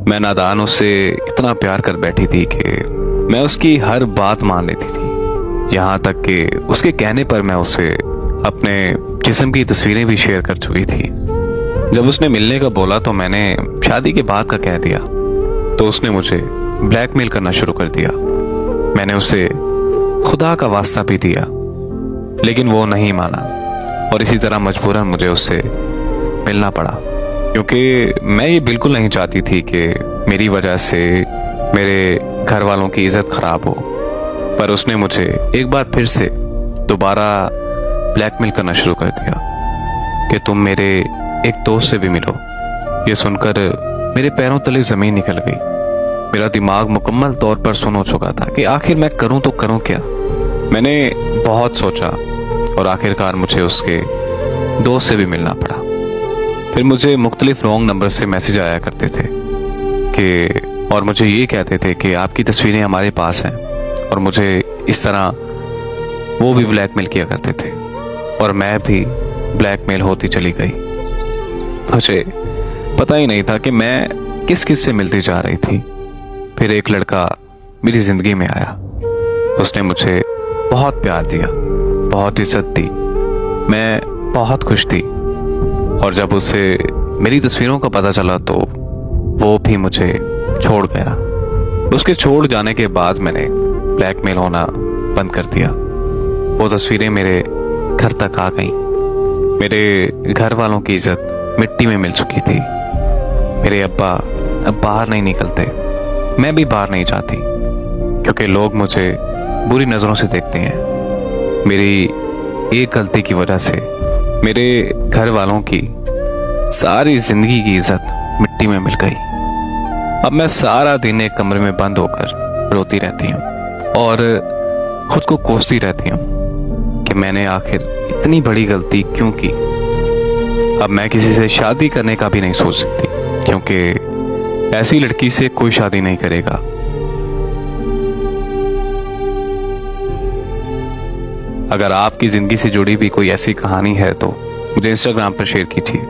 मैं नादान उससे इतना प्यार कर बैठी थी कि मैं उसकी हर बात मान लेती थी। यहाँ तक कि उसके कहने पर मैं उससे अपने जिस्म की तस्वीरें भी शेयर कर चुकी थी। जब उसने मिलने का बोला तो मैंने शादी के बाद का कह दिया, तो उसने मुझे ब्लैकमेल करना शुरू कर दिया। मैंने उसे खुदा का वास्ता भी दिया, लेकिन वो नहीं माना और इसी तरह मजबूरन मुझे उससे मिलना पड़ा, क्योंकि मैं ये बिल्कुल नहीं चाहती थी कि मेरी वजह से मेरे घर वालों की इज्जत खराब हो। पर उसने मुझे एक बार फिर से दोबारा ब्लैकमेल करना शुरू कर दिया कि तुम मेरे एक दोस्त से भी मिलो। ये सुनकर मेरे पैरों तले जमीन निकल गई। मेरा दिमाग मुकम्मल तौर पर सुन हो चुका था कि आखिर मैं करूं तो करूं क्या। मैंने बहुत सोचा और आखिरकार मुझे उसके दोस्त से भी मिलना पड़ा। फिर मुझे मुख्तलिफ रॉन्ग नंबर से मैसेज आया करते थे कि और मुझे ये कहते थे कि आपकी तस्वीरें हमारे पास हैं, और मुझे इस तरह वो भी ब्लैकमेल किया करते थे और मैं भी ब्लैकमेल होती चली गई। मुझे पता ही नहीं था कि मैं किस किस से मिलती जा रही थी। फिर एक लड़का मेरी जिंदगी में आया। उसने मुझे बहुत प्यार दिया, बहुत इज्जत दी। मैं बहुत खुश थी, और जब उसे मेरी तस्वीरों का पता चला तो वो भी मुझे छोड़ गया। उसके छोड़ जाने के बाद मैंने ब्लैकमेल होना बंद कर दिया। वो तस्वीरें मेरे घर तक आ गईं। मेरे घर वालों की इज्जत मिट्टी में मिल चुकी थी। मेरे अब्बा अब बाहर नहीं निकलते, मैं भी बाहर नहीं जाती, क्योंकि लोग मुझे बुरी नज़रों से देखते हैं। मेरी एक गलती की वजह से मेरे घर वालों की सारी जिंदगी की इज्जत मिट्टी में मिल गई। अब मैं सारा दिन एक कमरे में बंद होकर रोती रहती हूँ और खुद को कोसती रहती हूँ कि मैंने आखिर इतनी बड़ी गलती क्यों की। अब मैं किसी से शादी करने का भी नहीं सोच सकती, क्योंकि ऐसी लड़की से कोई शादी नहीं करेगा। अगर आपकी जिंदगी से जुड़ी भी कोई ऐसी कहानी है तो मुझे इंस्टाग्राम पर शेयर कीजिए।